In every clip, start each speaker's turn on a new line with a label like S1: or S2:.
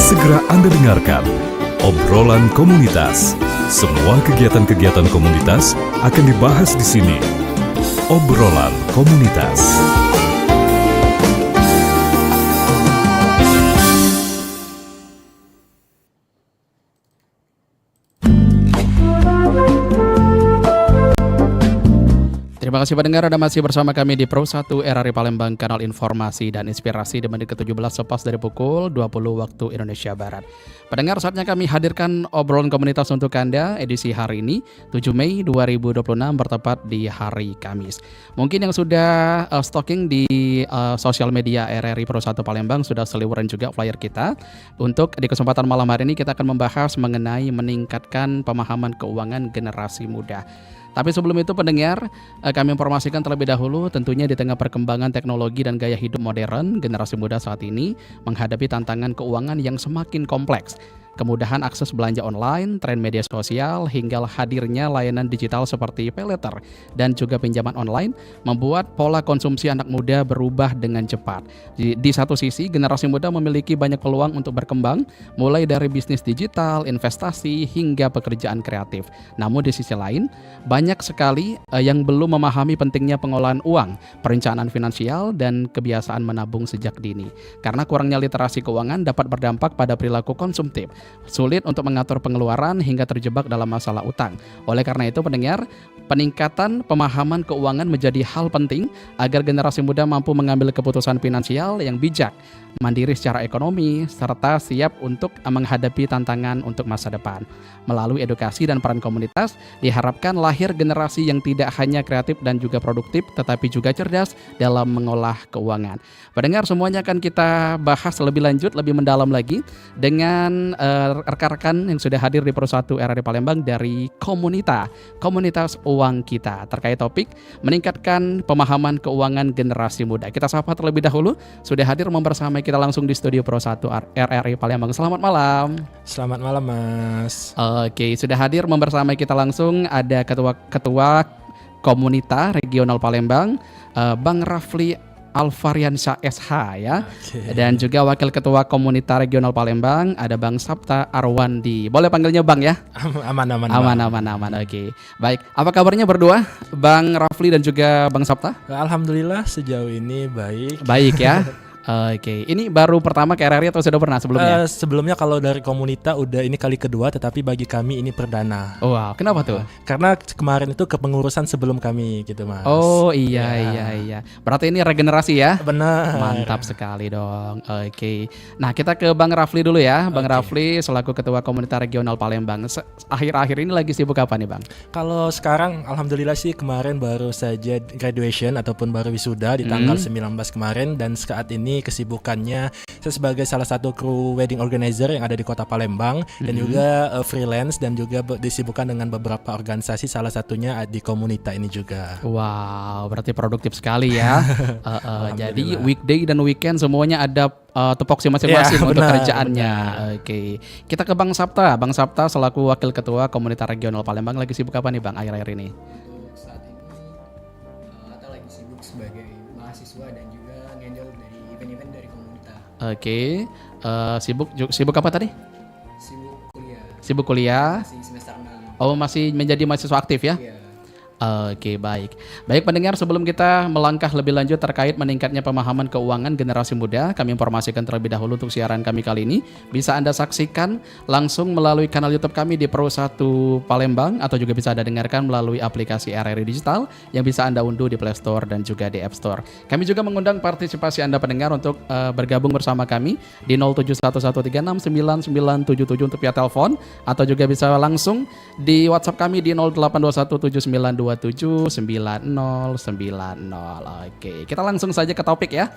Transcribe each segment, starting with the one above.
S1: Segera Anda dengarkan obrolan komunitas. Semua kegiatan-kegiatan komunitas akan dibahas di sini. Obrolan komunitas.
S2: Terima kasih pendengar, Anda masih bersama kami di Pro 1 RRI Palembang, kanal informasi dan inspirasi di menit ke-17 lepas dari pukul 20 waktu Indonesia Barat. Pendengar, saatnya kami hadirkan obrolan komunitas untuk Anda edisi hari ini, 7 Mei 2026, bertepat di hari Kamis. Mungkin yang sudah stalking di sosial media RRI Pro 1 Palembang sudah seliweran juga flyer kita. Untuk di kesempatan malam hari ini kita akan membahas mengenai meningkatkan pemahaman keuangan generasi muda. Tapi sebelum itu pendengar, kami informasikan terlebih dahulu tentunya di tengah perkembangan teknologi dan gaya hidup modern, generasi muda saat ini menghadapi tantangan keuangan yang semakin kompleks. Kemudahan akses belanja online, tren media sosial, hingga hadirnya layanan digital seperti paylater dan juga pinjaman online membuat pola konsumsi anak muda berubah dengan cepat. Di satu sisi, generasi muda memiliki banyak peluang untuk berkembang, mulai dari bisnis digital, investasi, hingga pekerjaan kreatif. Namun di sisi lain, banyak sekali yang belum memahami pentingnya pengolahan uang, perencanaan finansial, dan kebiasaan menabung sejak dini. Karena kurangnya literasi keuangan dapat berdampak pada perilaku konsumtif, sulit untuk mengatur pengeluaran hingga terjebak dalam masalah utang. Oleh karena itu pendengar, peningkatan pemahaman keuangan menjadi hal penting agar generasi muda mampu mengambil keputusan finansial yang bijak, mandiri secara ekonomi, serta siap untuk menghadapi tantangan untuk masa depan. Melalui edukasi dan peran komunitas, diharapkan lahir generasi yang tidak hanya kreatif dan juga produktif, tetapi juga cerdas dalam mengolah keuangan. Pendengar, semuanya akan kita bahas lebih lanjut, lebih mendalam lagi dengan rekan-rekan yang sudah hadir di Pro 1 RRI Palembang dari Komunitas Uang Kita, terkait topik meningkatkan pemahaman keuangan generasi muda. Kita sapa terlebih dahulu, sudah hadir membersamai kita langsung di studio Pro 1 RRI Palembang. Selamat malam.
S3: Selamat malam, Mas.
S2: Oke, sudah hadir membersamai kita langsung ada Ketua Komunitas Regional Palembang, Bang Rafli Alfariansyah SH ya. Okay. Dan juga Wakil Ketua Komunitas Regional Palembang ada Bang Sapta Arwandi. Boleh panggilnya Bang ya? Aman. Oke. Baik, apa kabarnya berdua, Bang Rafli dan juga Bang Sapta?
S3: Alhamdulillah sejauh ini baik.
S2: Baik ya. Oke, ini baru pertama ke RRI atau sudah pernah sebelumnya?
S3: Sebelumnya kalau dari komunitas udah ini kali kedua, tetapi bagi kami ini perdana.
S2: Wow, kenapa tuh?
S3: Karena kemarin itu kepengurusan sebelum kami gitu, Mas.
S2: Oh iya. Berarti ini regenerasi ya?
S3: Benar.
S2: Mantap sekali dong. Oke. Nah, kita ke Bang Rafli dulu ya. Bang Rafli selaku Ketua Komunitas Regional Palembang. Akhir-akhir ini lagi sibuk apa nih, Bang?
S3: Kalau sekarang alhamdulillah sih kemarin baru saja graduation ataupun baru wisuda di tanggal 19 kemarin, dan saat ini kesibukannya saya sebagai salah satu kru wedding organizer yang ada di Kota Palembang, dan juga freelance, dan juga disibukkan dengan beberapa organisasi, salah satunya di komunitas ini juga.
S2: Wow, berarti produktif sekali ya. Jadi weekday dan weekend semuanya ada tupoksi masing-masing untuk kerjaannya. Oke. Kita ke Bang Sapta. Bang Sapta selaku Wakil Ketua Komunitas Regional Palembang lagi sibuk apa nih Bang akhir-akhir ini?
S4: Saat ini kita lagi sibuk sebagai mahasiswa dan juga ngendel dari event-event dari komunitas.
S2: Oke. Sibuk apa tadi?
S4: Sibuk kuliah.
S2: Sibuk kuliah.
S4: Masih semester 6.
S2: Oh, masih menjadi mahasiswa aktif ya?
S4: Iya.
S2: Oke, baik pendengar, sebelum kita melangkah lebih lanjut terkait meningkatnya pemahaman keuangan generasi muda, kami informasikan terlebih dahulu untuk siaran kami kali ini bisa Anda saksikan langsung melalui kanal YouTube kami di Pro 1 Palembang, atau juga bisa Anda dengarkan melalui aplikasi RRI Digital yang bisa Anda unduh di Play Store dan juga di App Store. Kami juga mengundang partisipasi Anda pendengar untuk bergabung bersama kami di 0711139977 untuk via telepon, atau juga bisa langsung di WhatsApp kami di 082179279090. Oke, kita langsung saja ke topik ya.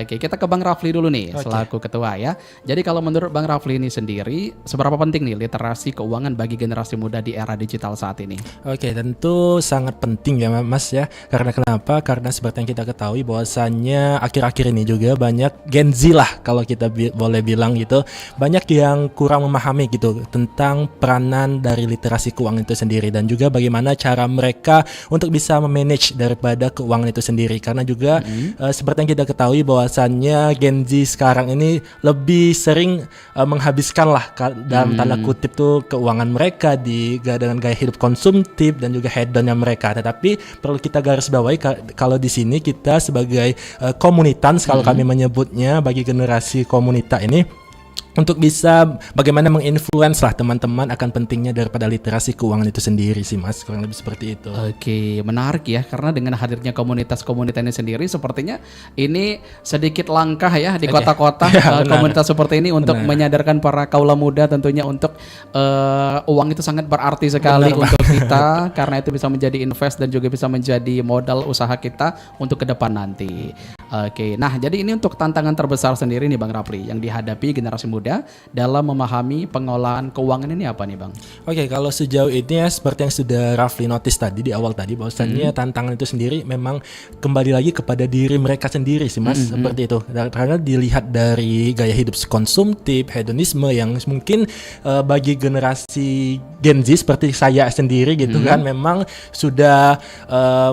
S2: Oke, kita ke Bang Rafli dulu nih selaku ketua ya. Jadi kalau menurut Bang Rafli ini sendiri, seberapa penting nih literasi keuangan bagi generasi muda di era digital saat ini?
S3: Oke, tentu sangat penting ya Mas ya. Karena kenapa? Karena seperti yang kita ketahui bahwasannya akhir-akhir ini juga banyak Gen Z lah kalau kita boleh bilang gitu, banyak yang kurang memahami gitu tentang peranan dari literasi keuangan itu sendiri, dan juga bagaimana cara mereka mereka untuk bisa memanage daripada keuangan itu sendiri. Karena juga seperti yang kita ketahui bahwasannya Gen Z sekarang ini lebih sering menghabiskan lah dalam tanda kutip tuh keuangan mereka dengan gaya hidup konsumtif dan juga hedonnya mereka. Tetapi perlu kita garis bawahi kalau di sini kita sebagai komunitas kalau kami menyebutnya bagi generasi komunitas ini untuk bisa bagaimana menginfluence lah teman-teman akan pentingnya daripada literasi keuangan itu sendiri sih Mas, kurang lebih seperti itu.
S2: Oke, menarik ya, karena dengan hadirnya komunitas-komunitas ini sendiri sepertinya ini sedikit langkah ya di kota-kota komunitas seperti ini untuk menyadarkan para kaula muda tentunya untuk uang itu sangat berarti sekali untuk kita karena itu bisa menjadi invest dan juga bisa menjadi modal usaha kita untuk ke depan nanti. Oke, nah jadi ini untuk tantangan terbesar sendiri nih Bang Rafli yang dihadapi generasi muda dalam memahami pengolahan keuangan ini apa nih Bang?
S3: Oke, kalau sejauh ini ya seperti yang sudah Rafli notice tadi di awal tadi bahwasannya tantangan itu sendiri memang kembali lagi kepada diri mereka sendiri sih Mas, seperti itu. Karena dilihat dari gaya hidup konsumtif, hedonisme yang mungkin bagi generasi Gen Z seperti saya sendiri gitu kan memang sudah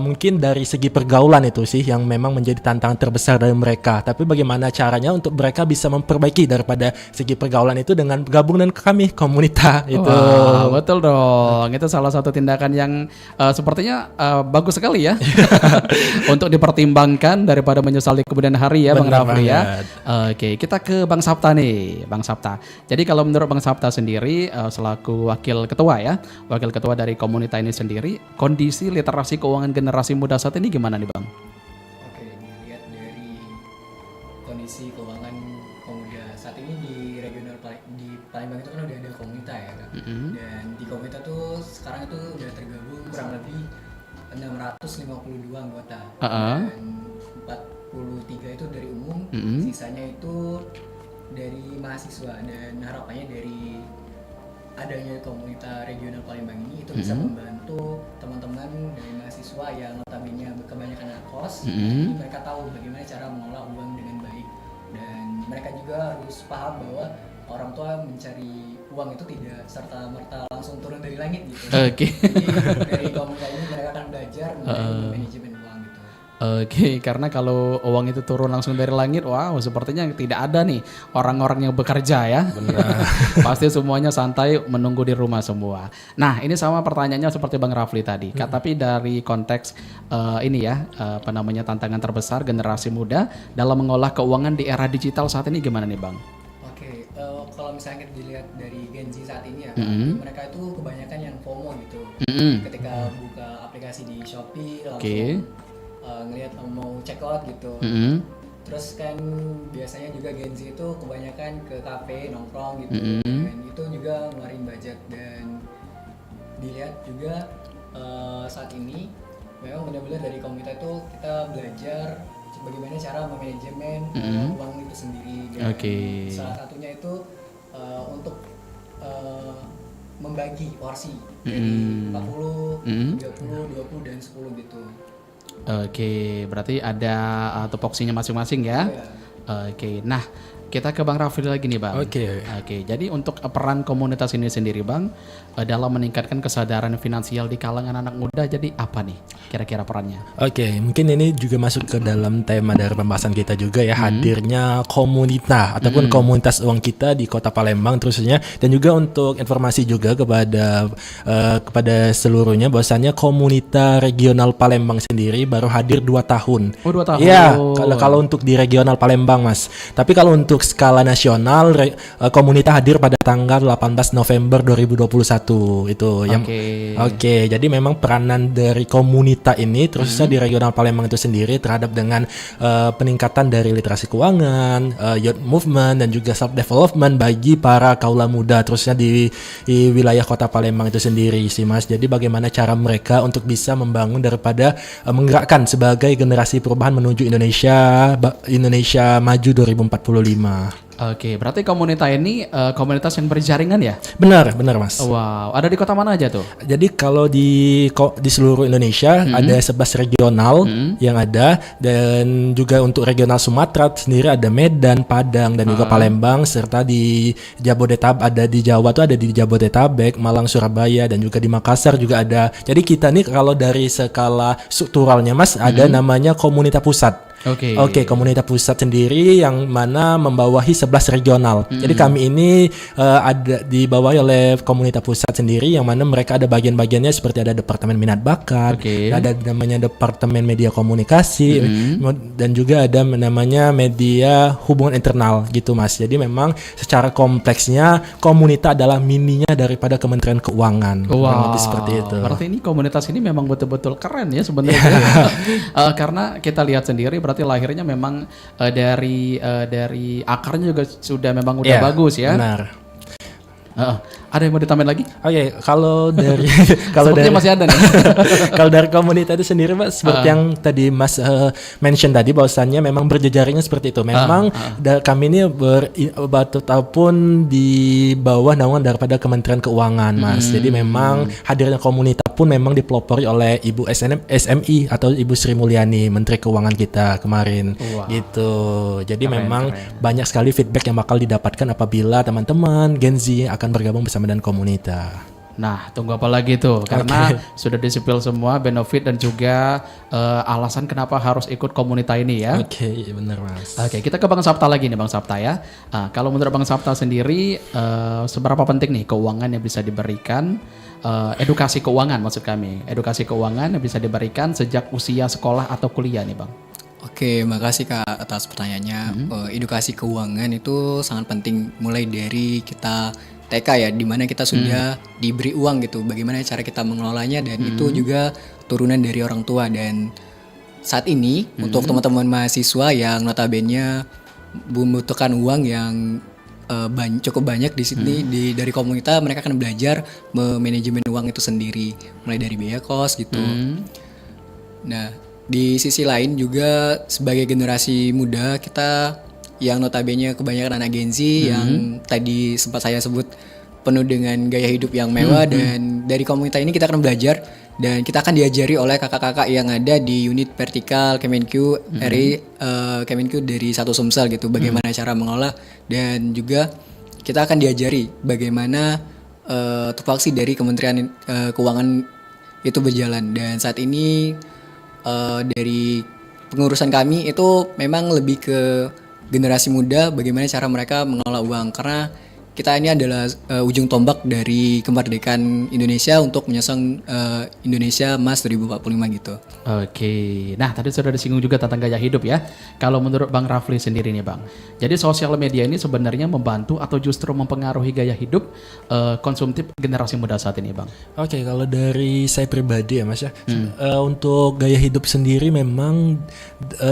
S3: mungkin dari segi pergaulan itu sih yang memang menjadi tantangan terbesar dari mereka. Tapi bagaimana caranya untuk mereka bisa memperbaiki daripada segi pergaulan itu dengan gabung dengan kami komunitas itu.
S2: Wah, betul dong. Itu salah satu tindakan yang sepertinya bagus sekali ya untuk dipertimbangkan daripada menyesal di kemudian hari ya. Benar Bang Rafli ya. Oke, kita ke Bang Sapta nih, Bang Sapta. Jadi kalau menurut Bang Sapta sendiri selaku wakil ketua dari komunitas ini sendiri, kondisi literasi keuangan generasi muda saat ini gimana nih Bang?
S4: Oke, dilihat dari kondisi keuangan pemuda saat ini di regional di Palembang itu kan udah ada komunitas ya Kak. Dan di komunitas tuh sekarang itu udah tergabung kurang lebih 652 anggota. Dan 43 itu dari umum, sisanya itu dari mahasiswa, dan harapannya dari adanya komunitas regional Palembang ini itu bisa membantu teman-teman dari mahasiswa yang notabene kebanyakan anak kos. Jadi mereka tahu bagaimana cara mengolah uang dengan baik, dan mereka juga harus paham bahwa orang tua mencari uang itu tidak serta-merta langsung turun dari langit gitu. Jadi dari komunitas ini mereka akan belajar mengenai manajemen uang gitu.
S2: Oke, karena kalau uang itu turun langsung dari langit, wow, sepertinya tidak ada nih orang-orang yang bekerja ya. Benar. Pasti semuanya santai menunggu di rumah semua. Nah, ini sama pertanyaannya seperti Bang Rafli tadi. Tapi dari konteks ini ya, tantangan terbesar generasi muda dalam mengolah keuangan di era digital saat ini gimana nih Bang?
S4: Oke, kalau misalnya kita dilihat dari Gen Z saat ini ya, mereka itu kebanyakan yang FOMO gitu. Ketika buka aplikasi di Shopee langsung ngelihat mau check out gitu. Terus kan biasanya juga Gen Z itu kebanyakan ke kafe nongkrong gitu, dan itu juga ngeluarin budget. Dan dilihat juga saat ini memang benar-benar dari komunitas itu kita belajar bagaimana cara memanajemen uang itu sendiri. Dan salah satunya itu untuk membagi porsi dari 40, 30, 20 dan 10 gitu.
S2: Oke, berarti ada tupoksinya masing-masing ya. Oke, nah kita ke Bang Rafli lagi nih Bang. Oke, jadi untuk peran komunitas ini sendiri Bang dalam meningkatkan kesadaran finansial di kalangan anak muda, jadi apa nih kira-kira perannya? Oke,
S3: mungkin ini juga masuk ke dalam tema dari pembahasan kita juga ya, hadirnya komunitas ataupun komunitas uang kita di Kota Palembang terusnya, dan juga untuk informasi juga kepada seluruhnya bahwasannya komunitas regional Palembang sendiri baru hadir 2 tahun. Oh, 2 tahun. Iya, kalau untuk di regional Palembang Mas. Tapi kalau untuk skala nasional komunitas hadir pada tanggal 18 November 2021 itu yang Oke, jadi memang peranan dari komunitas ini terusnya di regional Palembang itu sendiri terhadap dengan peningkatan dari literasi keuangan, youth movement dan juga self development bagi para kaula muda terusnya di wilayah Kota Palembang itu sendiri sih Mas. Jadi bagaimana cara mereka untuk bisa membangun daripada menggerakkan sebagai generasi perubahan menuju Indonesia maju 2045.
S2: Oke, berarti komunitas ini komunitas yang berjaringan ya?
S3: Benar Mas.
S2: Wow, ada di kota mana aja tuh?
S3: Jadi kalau di seluruh Indonesia ada 11 regional yang ada, dan juga untuk regional Sumatera sendiri ada Medan, Padang, dan juga Palembang, serta di Jabodetabek, ada di Jawa tuh ada di Jabodetabek, Malang, Surabaya, dan juga di Makassar juga ada. Jadi kita nih kalau dari skala strukturalnya Mas ada namanya komunitas pusat. Oke, komunitas pusat sendiri yang mana membawahi 11 regional. Jadi kami ini ada dibawahi oleh komunitas pusat sendiri yang mana mereka ada bagian-bagiannya seperti ada departemen minat bakat, ada namanya departemen media komunikasi, dan juga ada namanya media hubungan internal gitu Mas. Jadi memang secara kompleksnya komunitas adalah mininya daripada Kementerian Keuangan. Kurang lebih seperti itu.
S2: Berarti ini komunitas ini memang betul-betul keren ya sebenarnya. Karena kita lihat sendiri berarti lahirnya memang dari akarnya juga sudah memang udah bagus ya.
S3: Benar.
S2: Ada yang mau ditambahin lagi?
S3: Oke, kalau dari
S2: masih ada nih.
S3: kalau dari komunitas itu sendiri Mas, seperti yang tadi Mas mention tadi bahwasannya memang berjejaringnya seperti itu. Memang kami ini ataupun di bawah naungan daripada Kementerian Keuangan Mas. Jadi memang hadirnya komunitas pun memang dipelopori oleh Ibu SMI atau Ibu Sri Mulyani, Menteri Keuangan kita kemarin. Gitu. Jadi memang banyak sekali feedback yang bakal didapatkan apabila teman-teman Gen Z akan bergabung bersama dengan komunitas.
S2: Nah, tunggu apa lagi tuh? Karena sudah disipil semua benefit dan juga alasan kenapa harus ikut komunitas ini ya.
S3: Oke, benar Mas.
S2: Oke, kita ke Bang Sapta lagi nih Bang Sapta ya. Kalau menurut Bang Sapta sendiri, seberapa penting nih keuangan yang bisa diberikan, edukasi keuangan maksud kami, edukasi keuangan yang bisa diberikan sejak usia sekolah atau kuliah nih Bang?
S4: Oke, makasih Kak atas pertanyaannya. Edukasi keuangan itu sangat penting mulai dari kita TK ya, dimana kita sudah diberi uang gitu, bagaimana cara kita mengelolanya, dan itu juga turunan dari orang tua. Dan saat ini untuk teman-teman mahasiswa yang notabene membutuhkan uang yang cukup banyak di sini, dari komunitas mereka akan belajar memanajemen uang itu sendiri, mulai dari biaya kos gitu. Nah, di sisi lain juga sebagai generasi muda kita yang notabene kebanyakan anak Gen Z yang tadi sempat saya sebut penuh dengan gaya hidup yang mewah, dan dari komunitas ini kita akan belajar dan kita akan diajari oleh kakak-kakak yang ada di unit vertikal Kemenq RI, Kemenq dari satu Sumsel gitu, bagaimana cara mengolah, dan juga kita akan diajari bagaimana tupoksi dari Kementerian Keuangan itu berjalan. Dan saat ini dari pengurusan kami itu memang lebih ke generasi muda, bagaimana cara mereka mengelola uang, karena kita ini adalah ujung tombak dari kemerdekaan Indonesia untuk menyosong Indonesia Emas 2045 gitu.
S2: Oke, nah tadi sudah disinggung juga tentang gaya hidup ya. Kalau menurut Bang Rafli sendiri nih Bang, jadi sosial media ini sebenarnya membantu atau justru mempengaruhi gaya hidup konsumtif generasi muda saat ini Bang?
S3: Oke, kalau dari saya pribadi ya Mas ya, untuk gaya hidup sendiri memang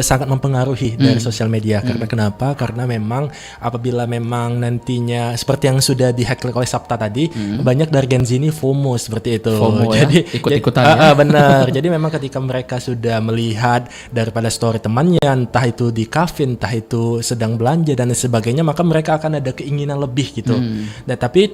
S3: sangat mempengaruhi dari sosial media. Karena kenapa? Karena memang apabila memang nantinya seperti yang sudah di-hack oleh Sapta tadi, banyak dari Gen Z ini FOMO seperti itu.
S2: FOMO
S3: jadi
S2: ya? Ikut-ikutan ya?
S3: Benar. Jadi memang ketika mereka sudah melihat daripada story temannya, entah itu di kafe, entah itu sedang belanja dan sebagainya, maka mereka akan ada keinginan lebih gitu. Nah, tapi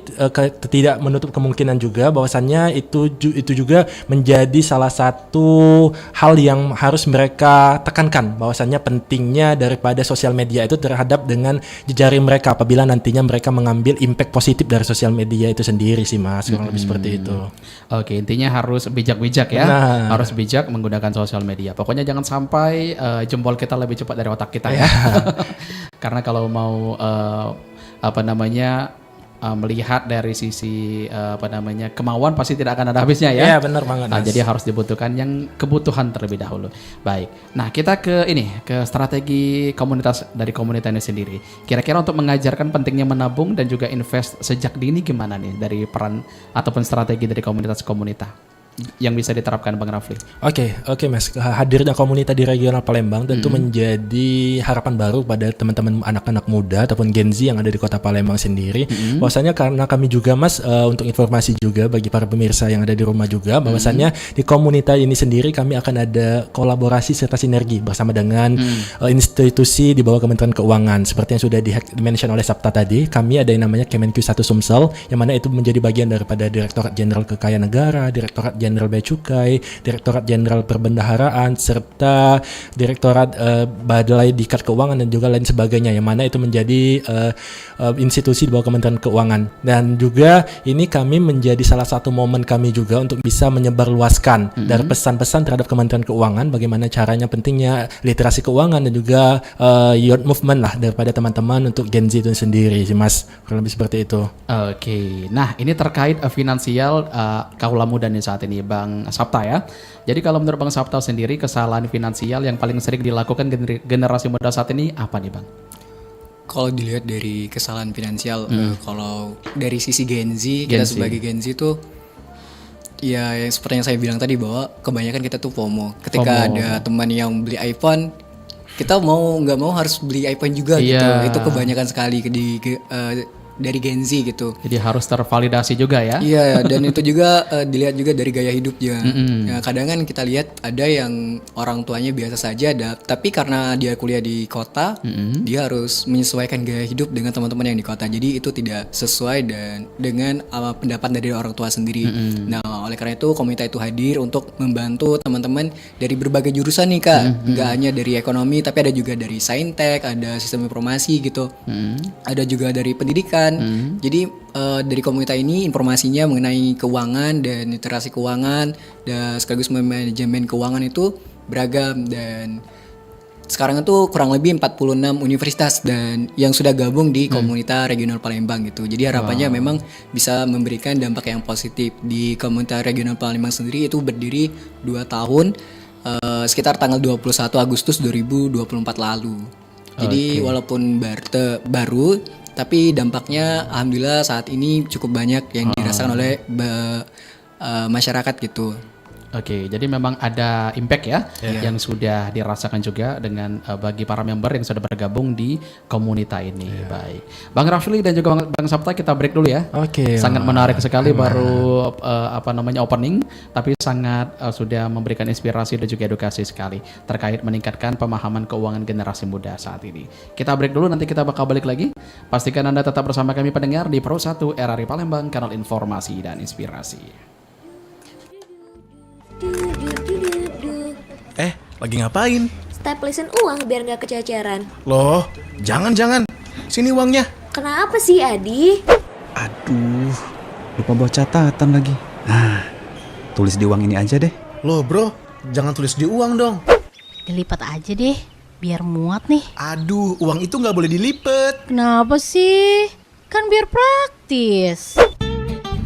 S3: tidak menutup kemungkinan juga bahwasannya itu juga menjadi salah satu hal yang harus mereka tekankan, bahwasannya pentingnya daripada sosial media itu terhadap dengan jejaring mereka apabila nantinya mereka mengambil impact positif dari sosial media itu sendiri sih Mas, kurang lebih seperti itu.
S2: Oke, intinya harus bijak-bijak ya.
S3: Nah.
S2: Harus bijak menggunakan sosial media. Pokoknya jangan sampai jempol kita lebih cepat dari otak kita ya. Karena kalau mau melihat dari sisi kemauan pasti tidak akan ada habisnya ya.
S3: Iya, benar banget.
S2: Nah, jadi harus dibutuhkan yang kebutuhan terlebih dahulu. Baik. Nah, kita ke strategi dari komunitas ini sendiri. Kira-kira untuk mengajarkan pentingnya menabung dan juga invest sejak dini gimana nih dari peran ataupun strategi dari komunitas-komunitas? yang bisa diterapkan Bang Rafli?
S3: Oke Mas, hadirnya komunitas di regional Palembang tentu menjadi harapan baru pada teman-teman anak-anak muda ataupun Gen Z yang ada di kota Palembang sendiri. Bahwasannya karena kami juga Mas, untuk informasi juga bagi para pemirsa yang ada di rumah juga, bahwasannya di komunitas ini sendiri kami akan ada kolaborasi serta sinergi bersama dengan institusi di bawah Kementerian Keuangan. Seperti yang sudah di-mention oleh Sabta tadi, kami ada yang namanya Kemenq 1 Sumsel, yang mana itu menjadi bagian daripada Direktorat Jenderal Kekayaan Negara, Direktorat Jenderal Bea Cukai, Direktorat Jenderal Perbendaharaan, serta Direktorat Balai Diklat Keuangan dan juga lain sebagainya, yang mana itu menjadi institusi di bawah Kementerian Keuangan. Dan juga ini kami menjadi salah satu momen kami juga untuk bisa menyebarluaskan dari pesan-pesan terhadap Kementerian Keuangan, bagaimana caranya pentingnya literasi keuangan dan juga youth movement lah daripada teman-teman untuk Gen Z itu sendiri sih Mas, kurang lebih seperti itu.
S2: Oke, nah ini terkait finansial kaula muda nih saat ini Bang Sabta ya. Jadi kalau menurut Bang Sabta sendiri, kesalahan finansial yang paling sering dilakukan generasi muda saat ini apa nih Bang?
S4: Kalau dilihat dari kesalahan finansial, kalau dari sisi Gen Z, kita sebagai Gen Z tuh ya seperti yang saya bilang tadi, bahwa kebanyakan kita tuh FOMO. Ketika ada teman yang beli iPhone, kita mau nggak mau harus beli iPhone juga gitu. Itu kebanyakan sekali dari Gen Z gitu.
S2: Jadi harus tervalidasi juga ya.
S4: Iya, dan itu juga dilihat juga dari gaya hidupnya. Ya, kadang kan kita lihat ada yang orang tuanya biasa saja, tapi karena dia kuliah di kota, dia harus menyesuaikan gaya hidup dengan teman-teman yang di kota. Jadi itu tidak sesuai dengan pendapat dari orang tua sendiri. Nah, oleh karena itu komunitas itu hadir untuk membantu teman-teman dari berbagai jurusan nih Kak. Nggak hanya dari ekonomi, tapi ada juga dari saintek, ada sistem informasi gitu. Ada juga dari pendidikan. Jadi dari komunitas ini informasinya mengenai keuangan dan literasi keuangan dan sekaligus manajemen keuangan itu beragam, dan sekarang itu kurang lebih 46 universitas dan yang sudah gabung di komunitas regional Palembang gitu. Jadi harapannya memang bisa memberikan dampak yang positif. Di komunitas regional Palembang sendiri itu berdiri 2 tahun sekitar tanggal 21 Agustus 2024 lalu. Jadi walaupun baru, tapi dampaknya alhamdulillah saat ini cukup banyak yang dirasakan oleh masyarakat gitu.
S2: Oke, jadi memang ada impact ya yang sudah dirasakan juga dengan bagi para member yang sudah bergabung di komunitas ini. Baik, Bang Rafli dan juga Bang Sabta, kita break dulu ya.
S3: Oke.
S2: Sangat menarik sekali, baru opening, tapi sangat sudah memberikan inspirasi dan juga edukasi sekali terkait meningkatkan pemahaman keuangan generasi muda saat ini. Kita break dulu, nanti kita bakal balik lagi. Pastikan Anda tetap bersama kami pendengar di Pro 1 RRI Palembang, kanal informasi dan inspirasi.
S5: Lagi ngapain?
S6: Staplesin uang biar nggak kececeran.
S5: Loh, jangan. Sini uangnya.
S6: Kenapa sih, Adi?
S7: Aduh, lupa bawa catatan lagi. Nah, tulis di uang ini aja deh.
S5: Loh bro, jangan tulis di uang dong.
S8: Dilipat aja deh, biar muat nih.
S5: Aduh, uang itu nggak boleh dilipet.
S8: Kenapa sih? Kan biar praktis.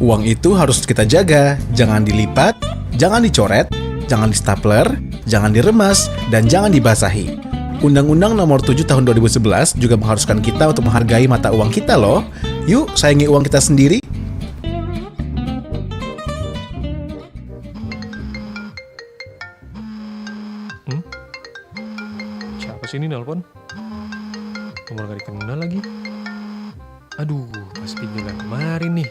S5: Uang itu harus kita jaga. Jangan dilipat, jangan dicoret, jangan di-stapler, jangan diremas, dan jangan dibasahi. Undang-Undang Nomor 7 Tahun 2011 juga mengharuskan kita untuk menghargai mata uang kita loh. Yuk, sayangi uang kita sendiri.
S9: Siapa sih ini nelpon? Nomor gak dikenal lagi. Aduh, pasti pinjaman kemarin nih.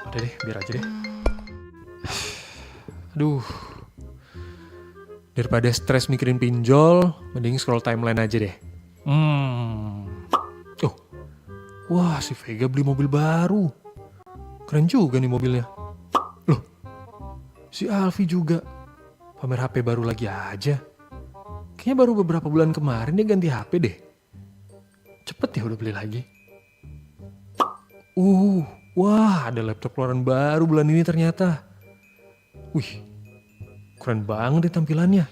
S9: Udah deh, biar aja deh. Aduh, daripada stres mikirin pinjol, mending scroll timeline aja deh. Oh, wah si Vega beli mobil baru. Keren juga nih mobilnya. Loh, si Alfi juga pamer HP baru lagi aja. Kayaknya baru beberapa bulan kemarin dia ganti HP deh. Cepet ya udah beli lagi. Wah ada laptop keluaran baru bulan ini ternyata. Wih, keren banget deh tampilannya.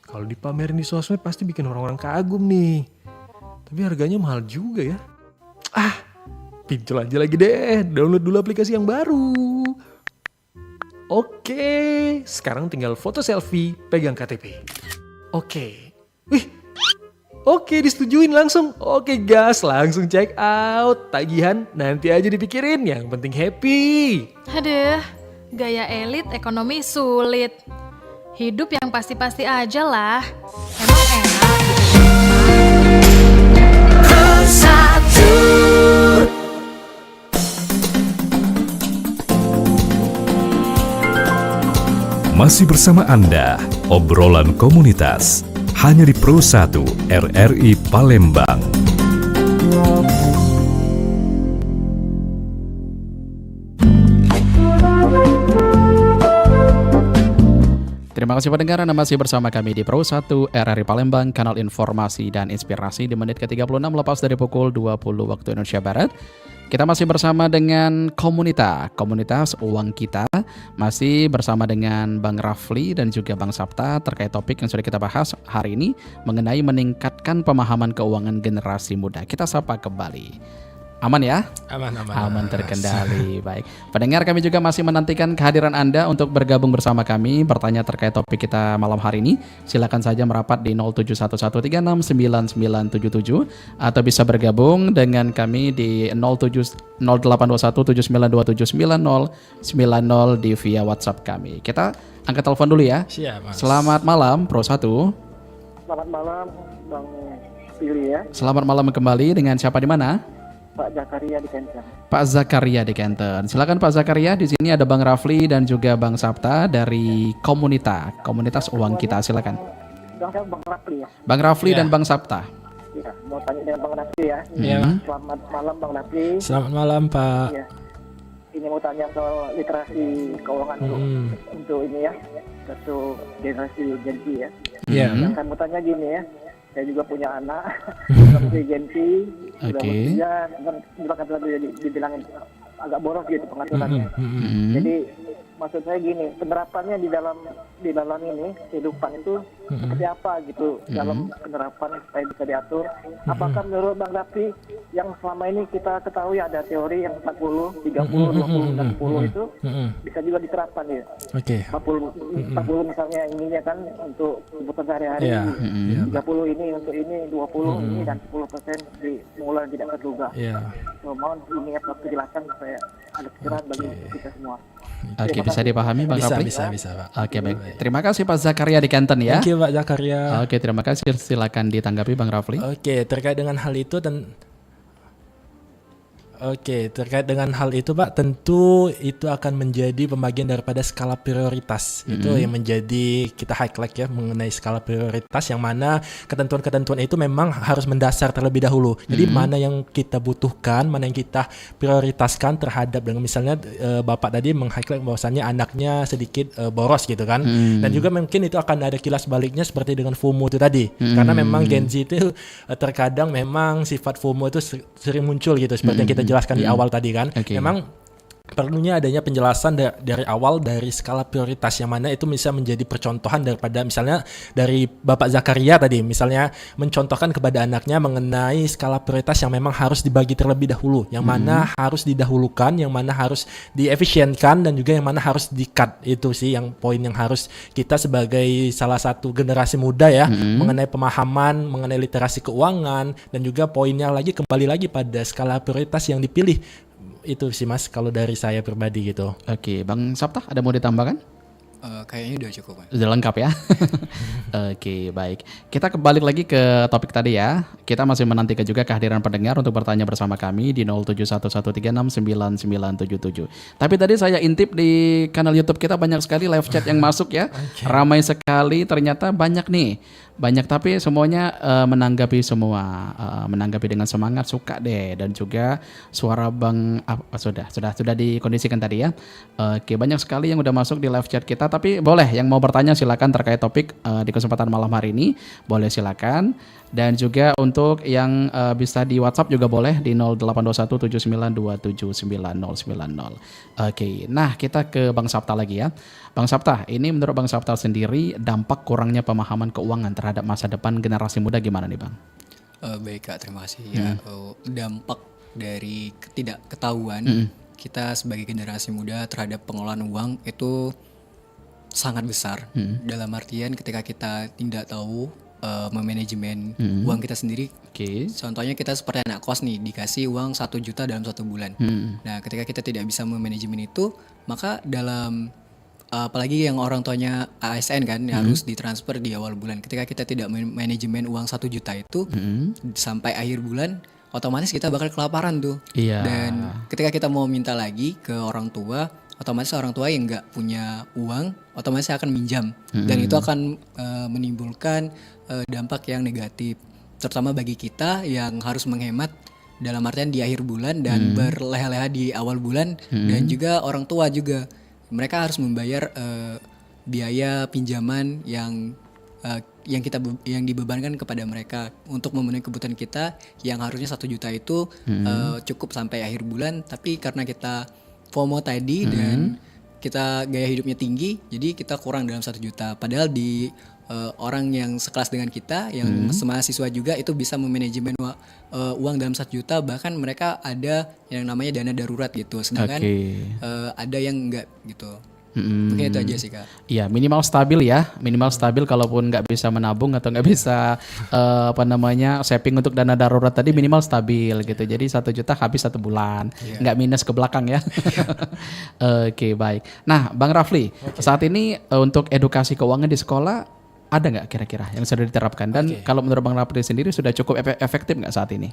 S9: Kalau dipamerin di sosmed pasti bikin orang-orang kagum nih. Tapi harganya mahal juga ya. Pinjol aja lagi deh. Download dulu aplikasi yang baru. Oke, sekarang tinggal foto selfie, pegang KTP. Oke. Oke, disetujuin langsung. Oke, gas, langsung check out. Tagihan nanti aja dipikirin, yang penting happy.
S10: Aduh,
S8: Gaya elit, ekonomi sulit. Hidup yang pasti-pasti aja lah. Emang enak gitu.
S1: Masih bersama Anda, obrolan komunitas, hanya di Pro 1 RRI Palembang.
S2: Terima kasih pendengar, Anda masih bersama kami di Pro 1 RRI Palembang, kanal informasi dan inspirasi di menit ke-36 lepas dari pukul 20 waktu Indonesia Barat. Kita masih bersama dengan komunitas uang kita, masih bersama dengan Bang Rafli dan juga Bang Sapta terkait topik yang sudah kita bahas hari ini mengenai meningkatkan pemahaman keuangan generasi muda. Kita sapa kembali. Aman ya? Aman terkendali. Baik. Pendengar, kami juga masih menantikan kehadiran Anda untuk bergabung bersama kami, bertanya terkait topik kita malam hari ini. Silakan saja merapat di 0711369977 atau bisa bergabung dengan kami di 082179279090 di via WhatsApp kami. Kita angkat telepon dulu ya.
S3: Siap, Mas.
S2: Selamat malam Pro 1.
S10: Selamat malam Bang Pilih ya.
S2: Selamat malam kembali, dengan siapa di mana?
S10: Pak Zakaria di Kenten.
S2: Pak Zakaria di Kenten. Silakan Pak Zakaria. Di sini ada Bang Rafli dan juga Bang Sapta dari komunitas uang kita. Silakan.
S10: Bang Rafli ya.
S2: Bang Rafli dan Bang Sapta.
S10: Ya, mau tanya dengan Bang Rafli ya.
S3: Iya.
S10: Selamat malam Bang Rafli.
S3: Selamat malam, Pak.
S10: Ya. Ini mau tanya soal literasi keuangan dulu untuk ini ya. Satu generasi Gen Z ya.
S3: Iya.
S10: Yang saya mau tanya gini ya. Saya juga punya anak, masih Gen Z, sudah bekerja, juga kan dibilangin agak boros gitu pengaturannya. Jadi maksud saya gini, penerapannya di dalam ini kehidupan itu seperti apa gitu, dalam penerapan supaya bisa diatur. Apakah menurut Bang Raffi yang selama ini kita ketahui ada teori yang 40, 30, 20 dan 10 itu bisa juga diterapkan ya?
S3: Oke.
S10: 40 misalnya ininya kan untuk kebutuhan sehari-hari, 30 ini untuk ini, 20 ini dan 10% dimulai tidak terduga. So, mohon ini penjelasan supaya ada pikiran bagi kita semua.
S2: Oke, bisa dipahami Bang Rafli?
S3: Bisa, Pak.
S2: Oke, baik. Terima kasih Pak Zakaria di Kenten ya.
S3: Thank you, Pak Zakaria.
S2: Oke, terima kasih. Silakan ditanggapi Bang Rafli.
S3: Oke, terkait dengan hal itu Pak, tentu itu akan menjadi pembagian daripada skala prioritas. Itu yang menjadi kita highlight ya mengenai skala prioritas, yang mana ketentuan-ketentuan itu memang harus mendasar terlebih dahulu. Jadi mana yang kita butuhkan, mana yang kita prioritaskan terhadap, dengan misalnya Bapak tadi meng-highlight bahwasannya anaknya sedikit boros gitu kan. Dan juga mungkin itu akan ada kilas baliknya seperti dengan FOMO itu tadi. Karena memang Gen Z itu terkadang memang sifat FOMO itu sering muncul gitu, seperti yang kita jelaskan di awal tadi kan. Memang perlunya adanya penjelasan dari awal dari skala prioritas, yang mana itu bisa menjadi percontohan daripada misalnya dari Bapak Zakaria tadi, misalnya mencontohkan kepada anaknya mengenai skala prioritas yang memang harus dibagi terlebih dahulu, yang mana harus didahulukan, yang mana harus diefisienkan, dan juga yang mana harus di-cut. Itu sih yang poin yang harus kita sebagai salah satu generasi muda ya, mengenai pemahaman, mengenai literasi keuangan, dan juga poinnya lagi kembali lagi pada skala prioritas yang dipilih. Itu sih Mas kalau dari saya pribadi gitu.
S2: Oke, Bang Sapta ada mau ditambahkan?
S4: Kayaknya udah cukup Mas.
S2: Sudah lengkap ya. Oke, baik. Kita kembali lagi ke topik tadi ya. Kita masih menantikan juga kehadiran pendengar untuk bertanya bersama kami di 0711369977. Tapi tadi saya intip di kanal YouTube kita, banyak sekali live chat yang masuk ya. Ramai sekali, ternyata banyak nih. Banyak, tapi semuanya menanggapi semua, menanggapi dengan semangat, suka deh, dan juga suara Bang sudah dikondisikan tadi ya. Oke, banyak sekali yang udah masuk di live chat kita, tapi boleh yang mau bertanya silakan terkait topik di kesempatan malam hari ini, boleh silakan. Dan juga untuk yang bisa di WhatsApp juga boleh di 082179279090. Oke, nah kita ke Bang Sapta lagi ya. Bang Sapta, ini menurut Bang Sapta sendiri dampak kurangnya pemahaman keuangan terhadap masa depan generasi muda gimana nih Bang?
S4: Baik Kak, terima kasih ya. Dampak dari ketidakketahuan kita sebagai generasi muda terhadap pengelolaan uang itu sangat besar. Dalam artian ketika kita tidak tahu memanajemen uang kita sendiri.
S2: Oke.
S4: Contohnya kita seperti anak kos nih, dikasih uang 1 juta dalam 1 bulan. Nah, ketika kita tidak bisa memanajemen itu, maka dalam apalagi yang orang tuanya ASN kan, harus ditransfer di awal bulan. Ketika kita tidak manajemen uang 1 juta itu sampai akhir bulan, otomatis kita bakal kelaparan tuh.
S2: Iya.
S4: Dan ketika kita mau minta lagi ke orang tua, otomatis orang tua yang nggak punya uang, otomatis akan minjam. Dan itu akan menimbulkan dampak yang negatif, terutama bagi kita yang harus menghemat dalam artian di akhir bulan dan berleha-leha di awal bulan, dan juga orang tua juga mereka harus membayar biaya pinjaman yang dibebankan kepada mereka untuk memenuhi kebutuhan kita yang harusnya 1 juta itu cukup sampai akhir bulan, tapi karena kita FOMO tadi dan kita gaya hidupnya tinggi, jadi kita kurang dalam 1 juta. Padahal di orang yang sekelas dengan kita, yang mahasiswa juga, itu bisa memanajemen uang dalam 1 juta, bahkan mereka ada yang namanya dana darurat gitu. Sedangkan ada yang enggak gitu. Mungkin itu aja sih, Kak.
S2: Iya, minimal stabil ya, minimal stabil. Kalaupun nggak bisa menabung atau nggak bisa saving untuk dana darurat tadi, minimal stabil gitu. Jadi 1 juta habis 1 bulan, nggak minus ke belakang ya. Oke, baik. Nah, Bang Rafli, saat ini untuk edukasi keuangan di sekolah ada nggak kira-kira yang sudah diterapkan? Dan kalau menurut Bang Rafli sendiri sudah cukup efektif nggak saat ini?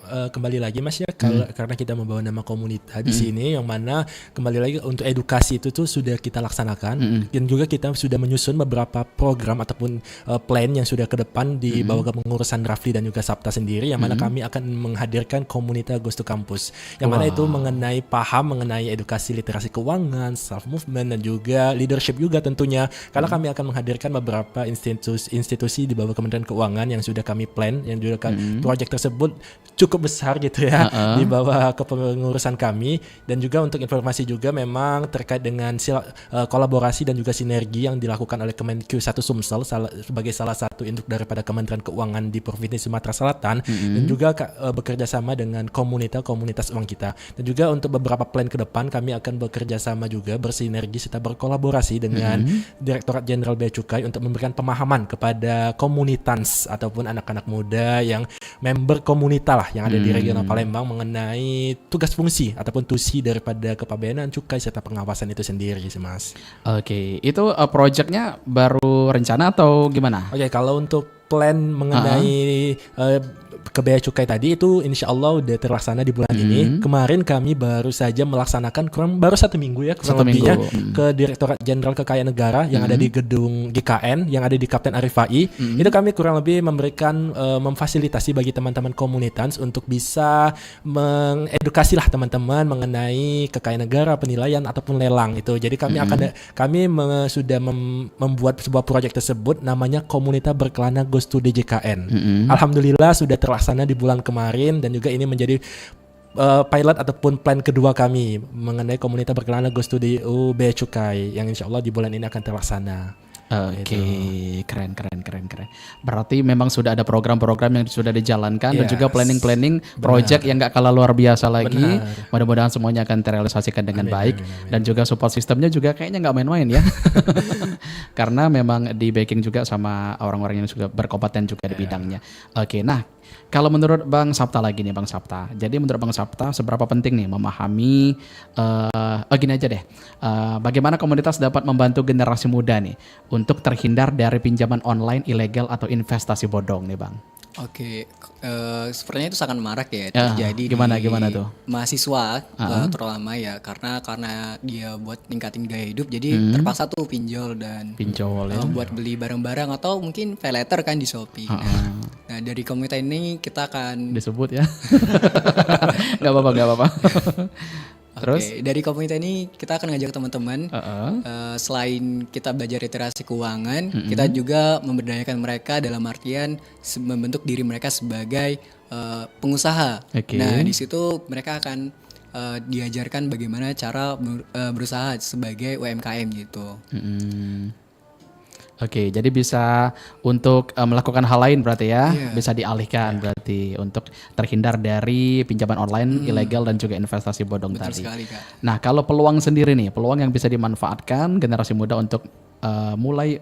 S3: Kembali lagi Mas ya, karena kita membawa nama komunitas di sini, yang mana kembali lagi untuk edukasi itu tuh sudah kita laksanakan, dan juga kita sudah menyusun beberapa program ataupun plan yang sudah ke depan di bawah kepengurusan Rafli dan juga Sabta sendiri, yang mana kami akan menghadirkan komunitas Goes to Campus, yang mana itu mengenai edukasi literasi keuangan, self movement, dan juga leadership juga tentunya, karena kami akan menghadirkan beberapa institusi di bawah Kementerian Keuangan yang sudah kami plan, yang juga proyek tersebut cukup besar gitu ya, di bawah kepengurusan kami. Dan juga untuk informasi juga memang terkait dengan kolaborasi dan juga sinergi yang dilakukan oleh Kemenq 1 Sumsel sebagai salah satu induk daripada Kementerian Keuangan di Provinsi Sumatera Selatan, dan juga bekerja sama dengan komunitas uang kita. Dan juga untuk beberapa plan ke depan kami akan bekerja sama juga, bersinergi serta berkolaborasi dengan Direktorat Jenderal Bea Cukai untuk memberikan pemahaman kepada komunitas ataupun anak-anak muda yang member komunitas lah yang ada di regional Palembang mengenai tugas fungsi ataupun tusi daripada Kepabeanan Cukai serta pengawasan itu sendiri sih, Mas.
S2: Oke, itu proyeknya baru rencana atau gimana?
S3: Kalau untuk plan mengenai ke Bea Cukai tadi itu insya Allah udah terlaksana di bulan ini. Kemarin kami baru saja melaksanakan baru 1 minggu ya kurang lebihnya ke Direktorat Jenderal Kekayaan Negara yang ada di gedung GKN yang ada di Kapten Arif Fai. Itu kami kurang lebih memberikan memfasilitasi bagi teman-teman komunitas untuk bisa mengedukasi lah teman-teman mengenai kekayaan negara, penilaian ataupun lelang itu. Jadi kami sudah membuat sebuah proyek tersebut namanya Komunitas Berkelana Goes to DJKN. Alhamdulillah sudah terlaksana di bulan kemarin, dan juga ini menjadi pilot ataupun plan kedua kami mengenai komunitas berkelana Goes to Bea Cukai yang insya Allah di bulan ini akan terlaksana.
S2: Oke, keren. Berarti memang sudah ada program-program yang sudah dijalankan dan juga planning project yang nggak kalah luar biasa lagi. Mudah-mudahan semuanya akan terrealisasikan dengan baik. Dan juga support sistemnya juga kayaknya nggak main-main ya. Karena memang di backing juga sama orang-orang yang sudah berkompeten juga di bidangnya. Oke, nah kalau menurut Bang Sabta lagi nih Bang Sabta. Jadi menurut Bang Sabta seberapa penting nih memahami gini aja deh. Bagaimana komunitas dapat membantu generasi muda nih untuk terhindar dari pinjaman online ilegal atau investasi bodong nih Bang?
S4: Oke, sepertinya itu sangat marak ya terjadi
S2: gimana tuh?
S4: Mahasiswa terutama ya, karena dia buat ningkatin gaya hidup, jadi terpaksa tuh pinjol ya. Buat beli barang-barang atau mungkin pay letter kan di Shopee. Nah dari komunitas ini kita akan
S2: disebut ya, nggak apa-apa. Terus
S4: dari komunitas ini kita akan ngajak teman-teman selain kita belajar literasi keuangan, kita juga memberdayakan mereka dalam artian membentuk diri mereka sebagai pengusaha. Nah di situ mereka akan diajarkan bagaimana cara berusaha sebagai UMKM gitu.
S2: Oke, jadi bisa untuk melakukan hal lain berarti ya, bisa dialihkan berarti untuk terhindar dari pinjaman online ilegal dan juga investasi bodong. Betul tadi.
S4: Sekali, Kak.
S2: Nah, kalau peluang sendiri nih, peluang yang bisa dimanfaatkan generasi muda untuk mulai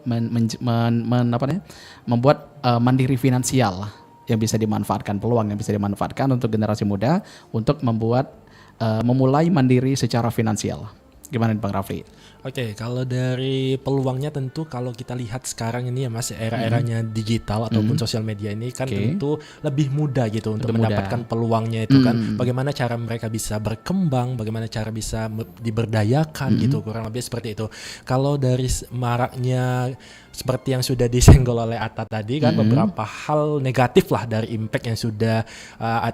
S2: membuat mandiri finansial yang bisa dimanfaatkan, peluang yang bisa dimanfaatkan untuk generasi muda untuk memulai mandiri secara finansial. Gimana nih Bang Rafli?
S3: Oke, kalau dari peluangnya tentu kalau kita lihat sekarang ini ya Mas, era-eranya digital ataupun sosial media ini kan tentu lebih mudah gitu untuk mendapatkan peluangnya itu kan. Bagaimana cara mereka bisa berkembang, bagaimana cara bisa diberdayakan gitu, kurang lebih seperti itu. Kalau dari maraknya seperti yang sudah disenggol oleh Atta tadi kan, beberapa hal negatif lah dari impact yang sudah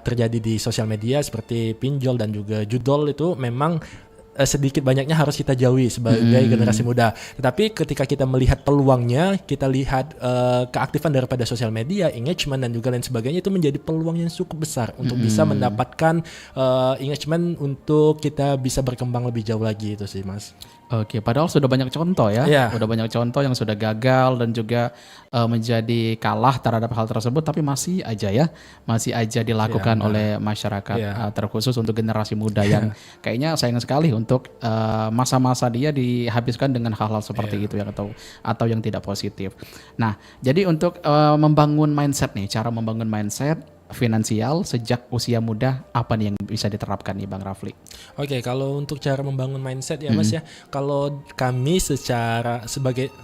S3: terjadi di sosial media seperti pinjol dan juga judol itu memang sedikit banyaknya harus kita jauhi sebagai generasi muda. Tetapi ketika kita melihat peluangnya, kita lihat keaktifan daripada sosial media, engagement dan juga lain sebagainya, itu menjadi peluang yang cukup besar untuk bisa mendapatkan engagement untuk kita bisa berkembang lebih jauh lagi itu sih Mas.
S2: Oke, padahal sudah banyak contoh ya, sudah banyak contoh yang sudah gagal dan juga menjadi kalah terhadap hal tersebut, tapi masih aja dilakukan oleh masyarakat, terkhusus untuk generasi muda yang kayaknya sayang sekali untuk masa-masa dia dihabiskan dengan hal-hal seperti itu ya, atau yang tidak positif. Nah, jadi untuk membangun mindset nih, cara membangun mindset finansial sejak usia muda apa nih yang bisa diterapkan nih Bang Rafli?
S3: Oke, kalau untuk cara membangun mindset ya Mas ya, kalau kami sebagai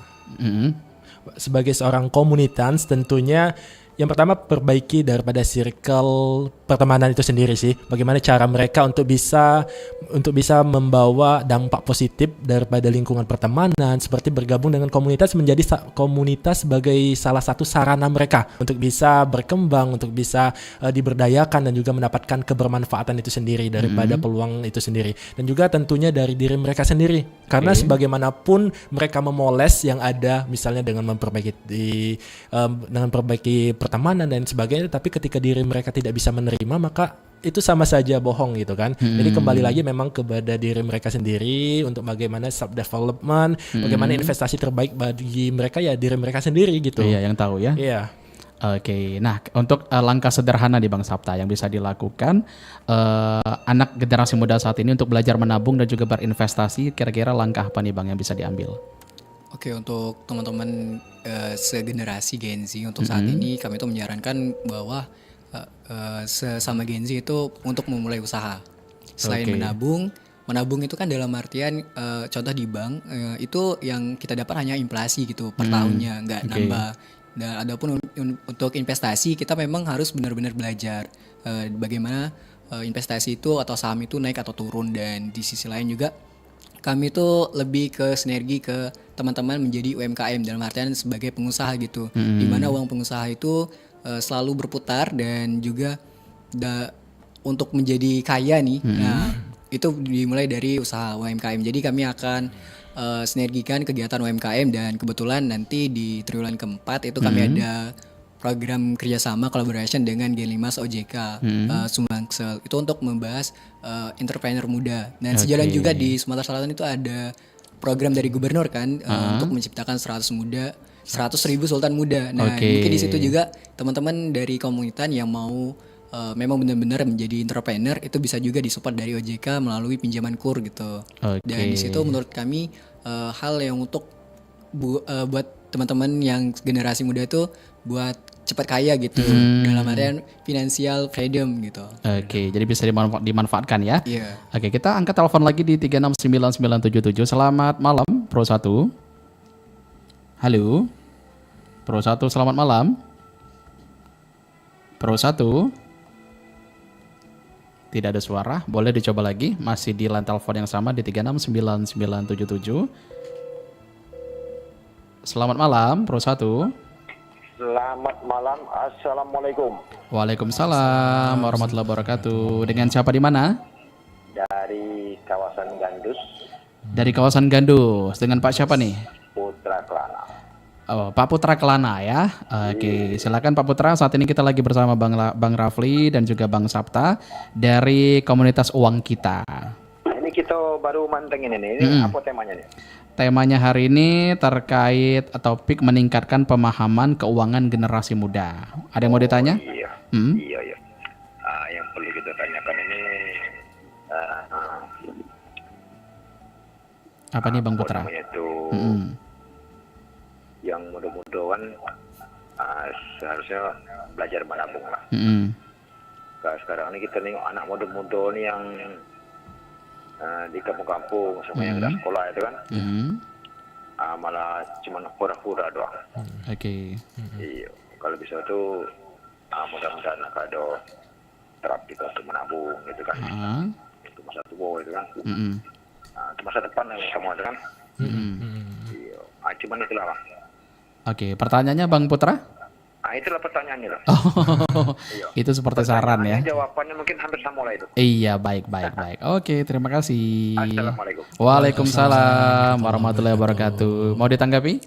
S3: seorang komunitas tentunya yang pertama perbaiki daripada circle pertemanan itu sendiri sih. Bagaimana cara mereka untuk bisa membawa dampak positif daripada lingkungan pertemanan, seperti bergabung dengan komunitas menjadi komunitas sebagai salah satu sarana mereka untuk bisa berkembang, untuk bisa diberdayakan dan juga mendapatkan kebermanfaatan itu sendiri daripada peluang itu sendiri. Dan juga tentunya dari diri mereka sendiri. Karena sebagaimanapun mereka memoles yang ada misalnya dengan memperbaiki pertemanan dan sebagainya, tapi ketika diri mereka tidak bisa menerima, maka itu sama saja bohong gitu kan. Jadi kembali lagi memang kepada diri mereka sendiri untuk bagaimana self development, bagaimana investasi terbaik bagi mereka ya diri mereka sendiri gitu.
S2: Iya, yang tahu ya.
S3: Iya.
S2: Oke, nah untuk langkah sederhana di Bang Sapta yang bisa dilakukan anak generasi muda saat ini untuk belajar menabung dan juga berinvestasi, kira-kira langkah apa nih Bang yang bisa diambil?
S4: Oke, untuk teman-teman segenerasi Gen Z untuk saat ini kami itu menyarankan bahwa sesama Gen Z itu untuk memulai usaha. Selain menabung itu kan dalam artian contoh di bank itu yang kita dapat hanya inflasi gitu per tahunnya, nggak nambah. Dan adapun untuk investasi kita memang harus benar-benar belajar bagaimana investasi itu atau saham itu naik atau turun. Dan di sisi lain juga kami itu lebih ke sinergi ke teman-teman menjadi UMKM dalam artian sebagai pengusaha gitu, di mana uang pengusaha itu selalu berputar dan juga untuk menjadi kaya nih, nah itu dimulai dari usaha UMKM. Jadi kami akan sinergikan kegiatan UMKM dan kebetulan nanti di triwulan keempat itu kami ada program kerjasama collaboration dengan G5 OJK Sumbangsel itu untuk membahas entrepreneur muda. Dan sejalan juga di Sumatera Selatan itu ada program dari gubernur kan untuk menciptakan 100.000 sultan muda. Nah mungkin di situ juga teman-teman dari komunitas yang mau memang benar-benar menjadi entrepreneur itu bisa juga disupport dari OJK melalui pinjaman KUR gitu. Dan di situ menurut kami hal yang untuk buat teman-teman yang generasi muda itu buat cepat kaya gitu, dalam artian financial freedom gitu.
S2: Oke, jadi bisa dimanfaatkan ya.
S4: Iya.
S2: Oke, kita angkat telepon lagi di 3699977. Selamat malam Pro 1. Halo Pro 1, selamat malam. Pro 1. Tidak ada suara, boleh dicoba lagi. Masih di line telepon yang sama di 3699977. Selamat malam, Pro 1.
S11: Selamat malam, Assalamualaikum.
S2: Waalaikumsalam warahmatullahi wabarakatuh. Dengan siapa di mana?
S11: Dari kawasan Gandus.
S2: Dari kawasan Gandus. Dengan Pak siapa nih?
S11: Putra Kelana.
S2: Oh, Pak Putra Kelana ya. Oke, silakan Pak Putra. Saat ini kita lagi bersama Bang Rafli dan juga Bang Sapta dari komunitas Uang Kita.
S11: Ini kita baru mantengin ini. Ini apa temanya nih?
S2: Temanya hari ini terkait topik meningkatkan pemahaman keuangan generasi muda. Ada yang mau ditanya?
S11: Iya. Iya. Yang perlu kita tanyakan ini
S2: apa nih Bang Putra?
S11: Namanya itu yang muda-muda kan seharusnya belajar menabung lah. Sekarang ini kita nengok anak muda-muda nih yang di kampung-kampung sama yang udah sekolah itu kan, malah cuma pura-pura doang. Iya, kalau bisa tuh mudah-mudahan ada terap kita untuk menabung gitu kan, untuk masa tua itu kan, untuk masa depan yang semua itu kan. Iya, cuman itulah Bang.
S2: Oke, pertanyaannya Bang Putra?
S11: Itulah pertanyaannya loh.
S2: Itu seperti saran ya.
S11: Jawabannya mungkin hampir sama lah itu.
S2: Iya, baik. Oke, terima kasih.
S11: Assalamualaikum.
S2: Waalaikumsalam warahmatullahi wabarakatuh. Mau ditanggapi?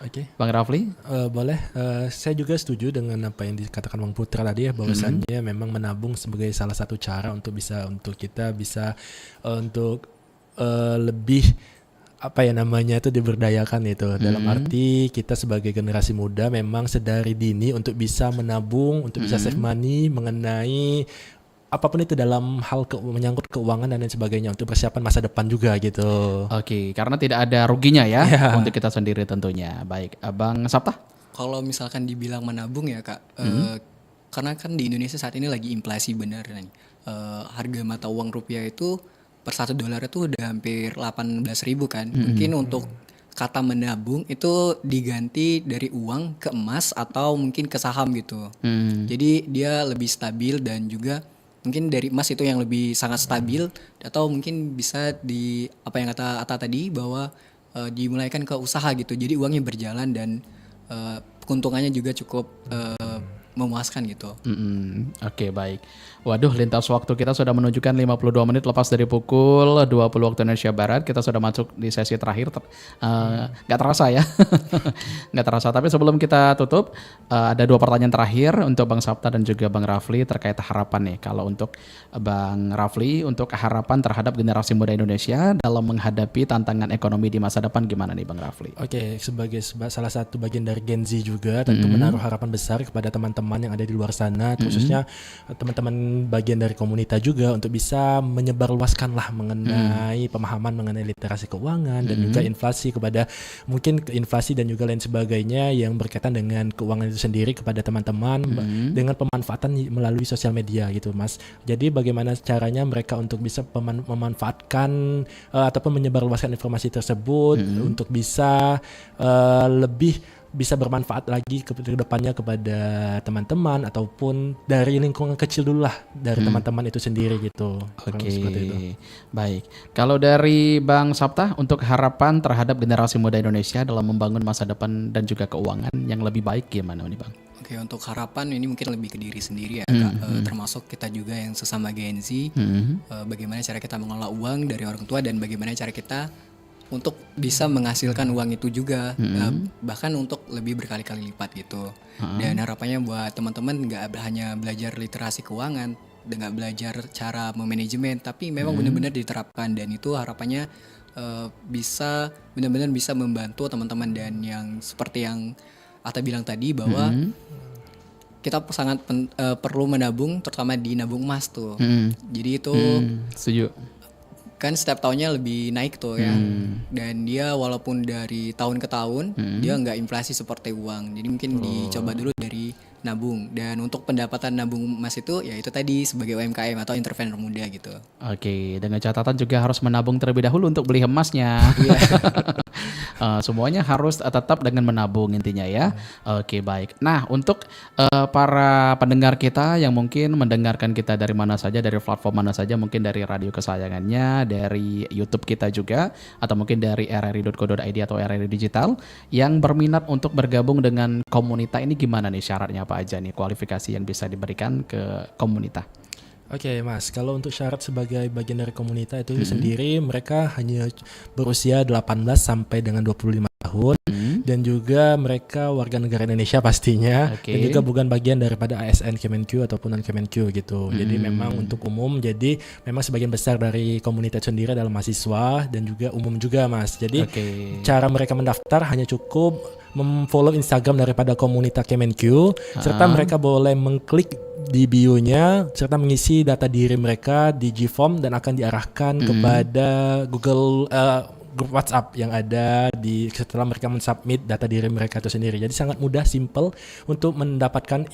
S3: Oke.
S2: Bang Rafli?
S3: Boleh. Saya juga setuju dengan apa yang dikatakan Bang Putra tadi ya, bahwasannya memang menabung sebagai salah satu cara untuk kita bisa untuk lebih itu diberdayakan itu. Dalam arti kita sebagai generasi muda memang sedari dini untuk bisa menabung, untuk bisa save money mengenai apapun itu dalam hal menyangkut keuangan dan lain sebagainya untuk persiapan masa depan juga gitu.
S2: Oke, karena tidak ada ruginya ya untuk kita sendiri tentunya. Baik, Bang Sabta?
S4: Kalau misalkan dibilang menabung ya Kak, karena kan di Indonesia saat ini lagi inflasi benar nih. Harga mata uang rupiah itu per $1 itu udah hampir 18.000 kan. Mungkin untuk kata menabung itu diganti dari uang ke emas atau mungkin ke saham gitu. Jadi dia lebih stabil dan juga mungkin dari emas itu yang lebih sangat stabil, atau mungkin bisa di apa yang kata Ata tadi bahwa dimulaikan ke usaha gitu. Jadi uangnya berjalan dan keuntungannya juga cukup memuaskan gitu.
S2: Oke, baik. Waduh, lintas waktu kita sudah menunjukkan 52 menit lepas dari pukul 20 waktu Indonesia Barat. Kita sudah masuk di sesi terakhir. Nggak terasa ya. Nggak terasa. Tapi sebelum kita tutup, ada 2 pertanyaan terakhir untuk Bang Sabta dan juga Bang Rafli terkait harapan nih. Kalau untuk Bang Rafli, untuk harapan terhadap generasi muda Indonesia dalam menghadapi tantangan ekonomi di masa depan gimana nih Bang Rafli?
S3: Oke, sebagai salah satu bagian dari Gen Z juga tentu menaruh harapan besar kepada teman-teman yang ada di luar sana, khususnya teman-teman bagian dari komunitas juga untuk bisa menyebarluaskanlah mengenai pemahaman mengenai literasi keuangan dan juga inflasi kepada mungkin inflasi dan juga lain sebagainya yang berkaitan dengan keuangan itu sendiri kepada teman-teman dengan pemanfaatan melalui sosial media gitu Mas. Jadi bagaimana caranya mereka untuk bisa memanfaatkan ataupun menyebarluaskan informasi tersebut untuk bisa lebih bisa bermanfaat lagi ke depannya kepada teman-teman ataupun dari lingkungan kecil dulu lah dari teman-teman itu sendiri gitu.
S2: Oke, baik. Kalau dari Bang Sabta untuk harapan terhadap generasi muda Indonesia dalam membangun masa depan dan juga keuangan yang lebih baik gimana nih Bang?
S4: Oke, untuk harapan ini mungkin lebih ke diri sendiri ya Kak. Termasuk kita juga yang sesama Gen Z. Bagaimana cara kita mengelola uang dari orang tua dan bagaimana cara kita untuk bisa menghasilkan uang itu juga, bahkan untuk lebih berkali-kali lipat gitu. Dan harapannya buat teman-teman nggak hanya belajar literasi keuangan, nggak belajar cara memanajemen, tapi memang benar-benar diterapkan, dan itu harapannya bisa benar-benar bisa membantu teman-teman. Dan yang seperti yang Ata bilang tadi bahwa kita sangat perlu menabung, terutama di nabung emas tuh. Jadi itu
S2: setuju.
S4: Kan setiap tahunnya lebih naik tuh ya, dan dia walaupun dari tahun ke tahun dia nggak inflasi seperti uang, jadi mungkin dicoba dulu dari nabung. Dan untuk pendapatan nabung emas itu ya itu tadi sebagai UMKM atau entrepreneur muda gitu.
S2: Oke, dengan catatan juga harus menabung terlebih dahulu untuk beli emasnya. Semuanya harus tetap dengan menabung intinya ya. Oke, baik. Nah, untuk para pendengar kita yang mungkin mendengarkan kita dari mana saja, dari platform mana saja, mungkin dari radio kesayangannya, dari YouTube kita juga, atau mungkin dari rri.co.id atau RRI Digital, yang berminat untuk bergabung dengan komunitas ini gimana nih syaratnya, apa aja nih kualifikasi yang bisa diberikan ke komunitas?
S3: Oke Mas, kalau untuk syarat sebagai bagian dari komunitas itu sendiri, mereka hanya berusia 18 sampai dengan 25 tahun, dan juga mereka warga negara Indonesia pastinya, dan juga bukan bagian daripada ASN Kemenq ataupun non Kemenq gitu. Jadi memang untuk umum, jadi memang sebagian besar dari komunitas sendiri adalah mahasiswa dan juga umum juga Mas. Jadi cara mereka mendaftar hanya cukup memfollow Instagram daripada komunitas Kemenq, serta mereka boleh mengklik di bio-nya serta mengisi data diri mereka di Gform dan akan diarahkan kepada grup WhatsApp yang ada setelah mereka mensubmit data diri mereka itu sendiri. Jadi sangat mudah, simple untuk mendapatkan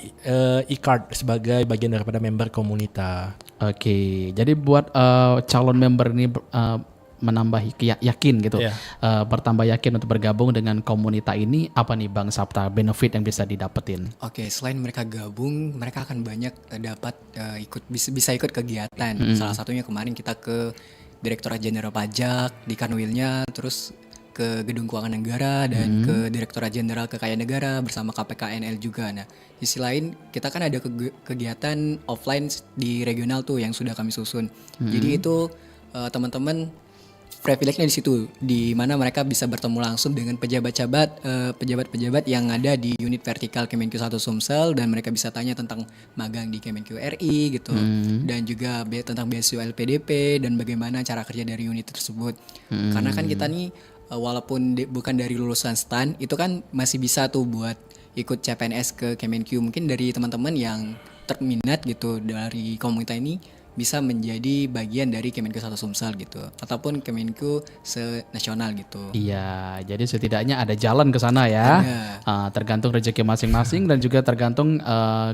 S3: e-card sebagai bagian daripada member komunitas.
S2: Oke, jadi buat calon member ini menambah yakin gitu, bertambah yakin untuk bergabung dengan komunitas ini, apa nih Bang Sapta benefit yang bisa didapetin?
S4: Oke, selain mereka gabung, mereka akan banyak dapat bisa ikut kegiatan. Salah satunya kemarin kita ke Direktorat Jenderal Pajak di Kanwilnya, terus ke Gedung Keuangan Negara dan ke Direktorat Jenderal Kekayaan Negara bersama KPKNL juga. Nah, di sisi lain kita kan ada kegiatan offline di regional tuh yang sudah kami susun. Jadi itu teman-teman privilege-nya di situ, di mana mereka bisa bertemu langsung dengan pejabat-pejabat yang ada di unit vertikal Kemenq 1 Sumsel, dan mereka bisa tanya tentang magang di Kemenq RI gitu, dan juga tentang beasiswa LPDP dan bagaimana cara kerja dari unit tersebut. Karena kan kita nih walaupun bukan dari lulusan STAN, itu kan masih bisa tuh buat ikut CPNS ke Kemenq. Mungkin dari teman-teman yang terminat gitu dari komunitas ini bisa menjadi bagian dari Kemenq 1 Sumsel gitu, ataupun Kemenq senasional gitu.
S2: Iya, jadi setidaknya ada jalan ke sana ya. Tergantung rezeki masing-masing dan juga tergantung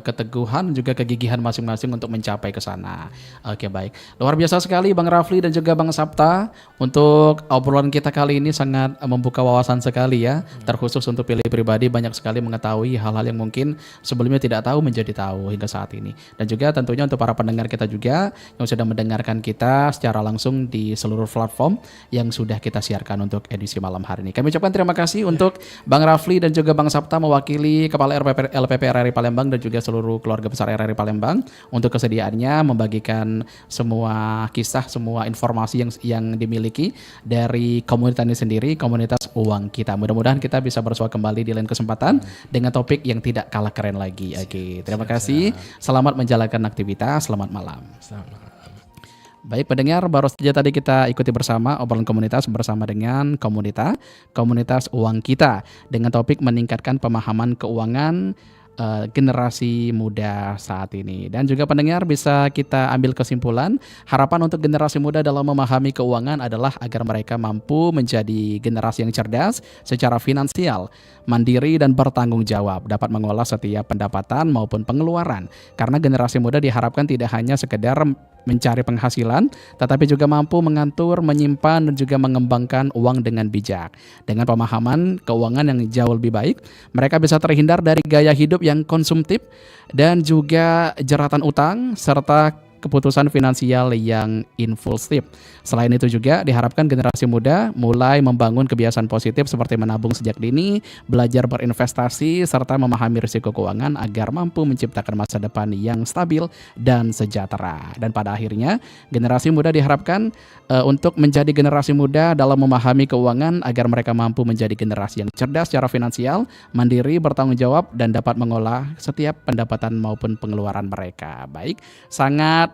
S2: keteguhan juga kegigihan masing-masing untuk mencapai ke sana. Oke, baik. Luar biasa sekali Bang Rafli dan juga Bang Sapta. Untuk obrolan kita kali ini sangat membuka wawasan sekali ya. Terkhusus untuk pilih pribadi, banyak sekali mengetahui hal-hal yang mungkin sebelumnya tidak tahu menjadi tahu hingga saat ini. Dan juga tentunya untuk para pendengar kita juga yang sudah mendengarkan kita secara langsung di seluruh platform yang sudah kita siarkan untuk edisi malam hari ini. Kami ucapkan terima kasih untuk Bang Rafli dan juga Bang Sapta mewakili Kepala LPP RRI Palembang dan juga seluruh keluarga besar RRI Palembang untuk kesediaannya membagikan semua kisah, semua informasi yang dimiliki dari komunitas ini sendiri, komunitas Uang Kita. Mudah-mudahan kita bisa bersua kembali di lain kesempatan dengan topik yang tidak kalah keren lagi. Oke, terima kasih. Selamat menjalankan aktivitas. Selamat malam. Baik pendengar, baru saja tadi kita ikuti bersama obrolan komunitas bersama dengan komunitas Uang Kita dengan topik meningkatkan pemahaman keuangan generasi muda saat ini. Dan juga pendengar bisa kita ambil kesimpulan, harapan untuk generasi muda dalam memahami keuangan adalah agar mereka mampu menjadi generasi yang cerdas secara finansial, mandiri dan bertanggung jawab, dapat mengolah setiap pendapatan maupun pengeluaran. Karena generasi muda diharapkan tidak hanya sekedar mencari penghasilan, tetapi juga mampu mengatur, menyimpan dan juga mengembangkan uang dengan bijak. Dengan pemahaman keuangan yang jauh lebih baik, mereka bisa terhindar dari gaya hidup yang konsumtif dan juga jeratan utang serta keputusan finansial yang impulsif. Selain itu juga diharapkan generasi muda mulai membangun kebiasaan positif seperti menabung sejak dini, belajar berinvestasi, serta memahami risiko keuangan agar mampu menciptakan masa depan yang stabil dan sejahtera. Dan pada akhirnya, generasi muda diharapkan untuk menjadi generasi muda dalam memahami keuangan agar mereka mampu menjadi generasi yang cerdas secara finansial, mandiri, bertanggung jawab, dan dapat mengolah setiap pendapatan maupun pengeluaran mereka. Baik, sangat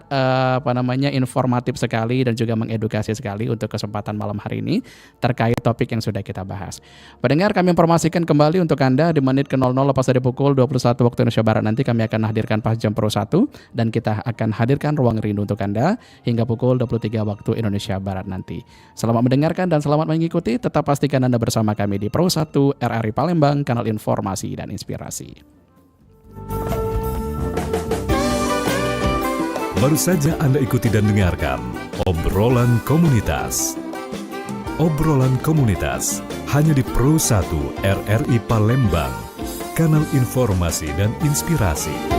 S2: informatif sekali dan juga mengedukasi sekali untuk kesempatan malam hari ini terkait topik yang sudah kita bahas. Pendengar, kami informasikan kembali untuk Anda di menit ke 00 lepas dari pukul 21 waktu Indonesia Barat nanti kami akan hadirkan pas jam Pro 1 dan kita akan hadirkan ruang rindu untuk Anda hingga pukul 23 waktu Indonesia Barat nanti. Selamat mendengarkan dan selamat mengikuti. Tetap pastikan Anda bersama kami di Pro 1 RRI Palembang, kanal informasi dan inspirasi.
S1: Baru saja Anda ikuti dan dengarkan obrolan komunitas. Obrolan komunitas hanya di Pro 1 RRI Palembang, kanal informasi dan inspirasi.